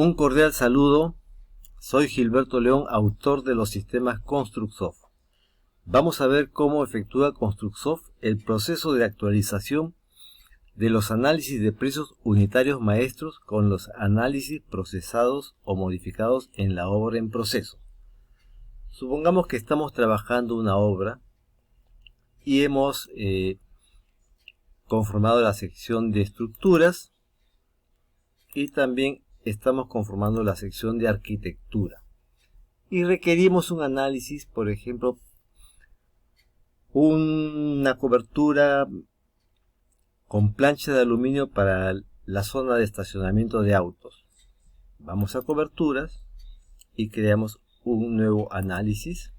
Un cordial saludo, soy Gilberto León, autor de los sistemas Construcsoft. Vamos a ver cómo efectúa Construcsoft el proceso de actualización de los análisis de precios unitarios maestros con los análisis procesados o modificados en la obra en proceso. Supongamos que estamos trabajando una obra y hemos conformado la sección de estructuras y también estamos conformando la sección de arquitectura y requerimos un análisis, por ejemplo, una cobertura con plancha de aluminio para la zona de estacionamiento de autos. Vamos a coberturas y creamos un nuevo análisis.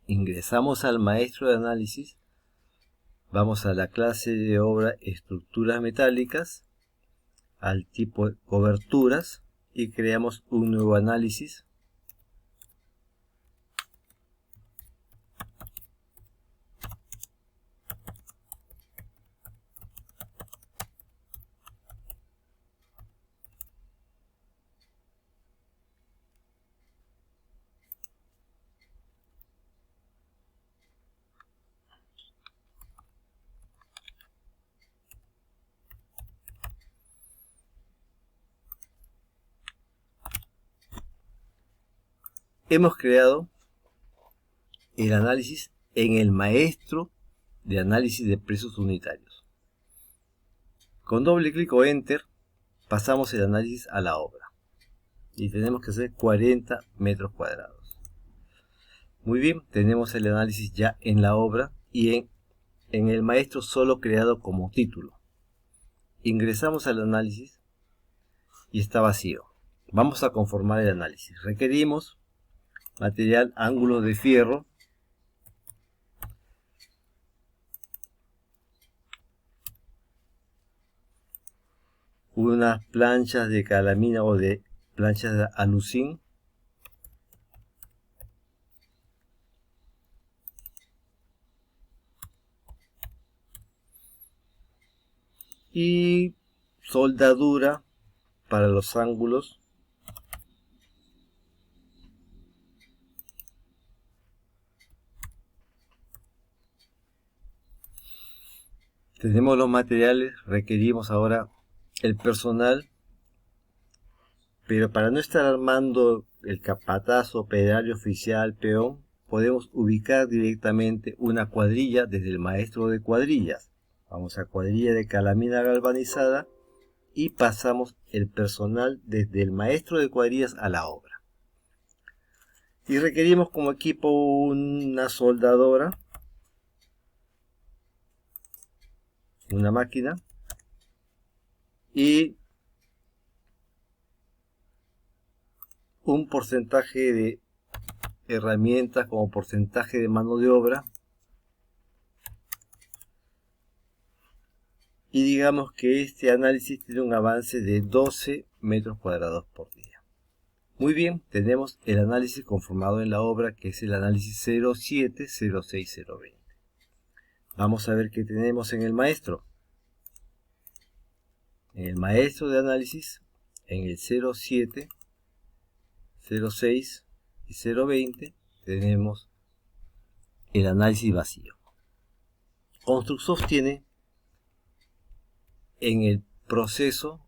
Ingresamos al maestro de análisis, vamos a la clase de obra estructuras metálicas, al tipo de coberturas y creamos un nuevo análisis. Hemos creado el análisis en el maestro de análisis de precios unitarios. Con doble clic o enter pasamos el análisis a la obra y tenemos que hacer 40 metros cuadrados. Muy bien, tenemos el análisis ya en la obra y en el maestro solo creado como título. Ingresamos al análisis y está vacío. Vamos a conformar el análisis. Requerimos material ángulo de fierro, unas planchas de calamina o de planchas de alucin, y soldadura para los ángulos. Tenemos los materiales, requerimos ahora el personal, pero para no estar armando el capataz, operario, oficial, peón, podemos ubicar directamente una cuadrilla desde el maestro de cuadrillas. Vamos a cuadrilla de calamina galvanizada y pasamos el personal desde el maestro de cuadrillas a la obra. Y requerimos como equipo una soldadora, una máquina y un porcentaje de herramientas como porcentaje de mano de obra, y digamos que este análisis tiene un avance de 12 metros cuadrados por día. Muy bien, tenemos el análisis conformado en la obra, que es el análisis 07, 06, 020. Vamos a ver qué tenemos en el maestro. En el maestro de análisis, en el 07, 06 y 020 tenemos el análisis vacío. Construcsoft tiene en el proceso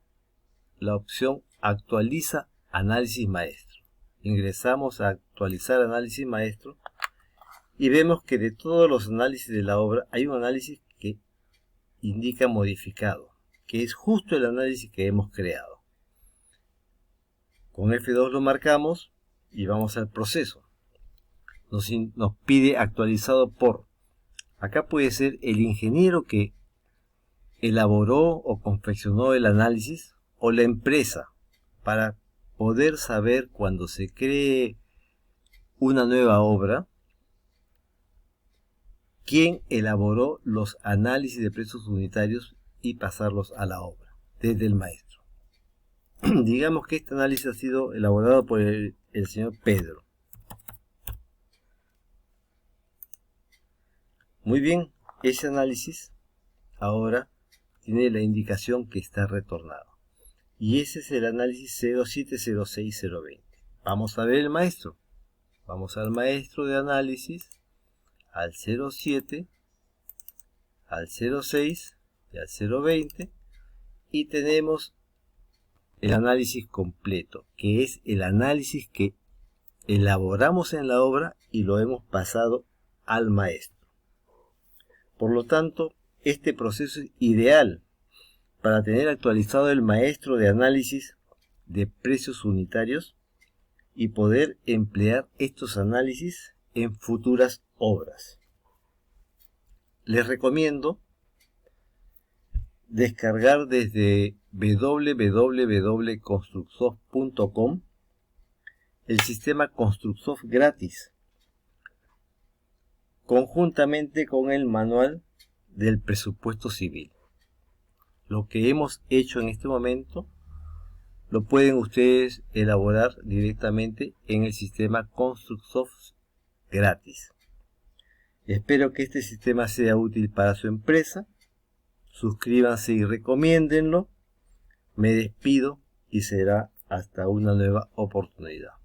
la opción actualiza análisis maestro. Ingresamos a actualizar análisis maestro y vemos que de todos los análisis de la obra hay un análisis que indica modificado, que es justo el análisis que hemos creado. Con F2 lo marcamos y vamos al proceso. Nos pide actualizado por. Acá puede ser el ingeniero que elaboró o confeccionó el análisis o la empresa, para poder saber cuando se cree una nueva obra quién elaboró los análisis de precios unitarios y pasarlos a la obra desde el maestro. Digamos que este análisis ha sido elaborado por el señor Pedro. Muy bien, ese análisis ahora tiene la indicación que está retornado. y ese es el análisis 0706020. Vamos a ver el maestro. Vamos al maestro de análisis, al 07, al 06 y al 020, y tenemos el análisis completo, que es el análisis que elaboramos en la obra y lo hemos pasado al maestro. Por lo tanto, este proceso es ideal para tener actualizado el maestro de análisis de precios unitarios y poder emplear estos análisis en futuras obras. Les recomiendo descargar desde www.construcsoft.com el sistema Construcsoft gratis, conjuntamente con el manual del presupuesto civil. Lo que hemos hecho en este momento lo pueden ustedes elaborar directamente en el sistema Construcsoft gratis. Espero que este sistema sea útil para su empresa. Suscríbanse y recomiéndenlo. Me despido y será hasta una nueva oportunidad.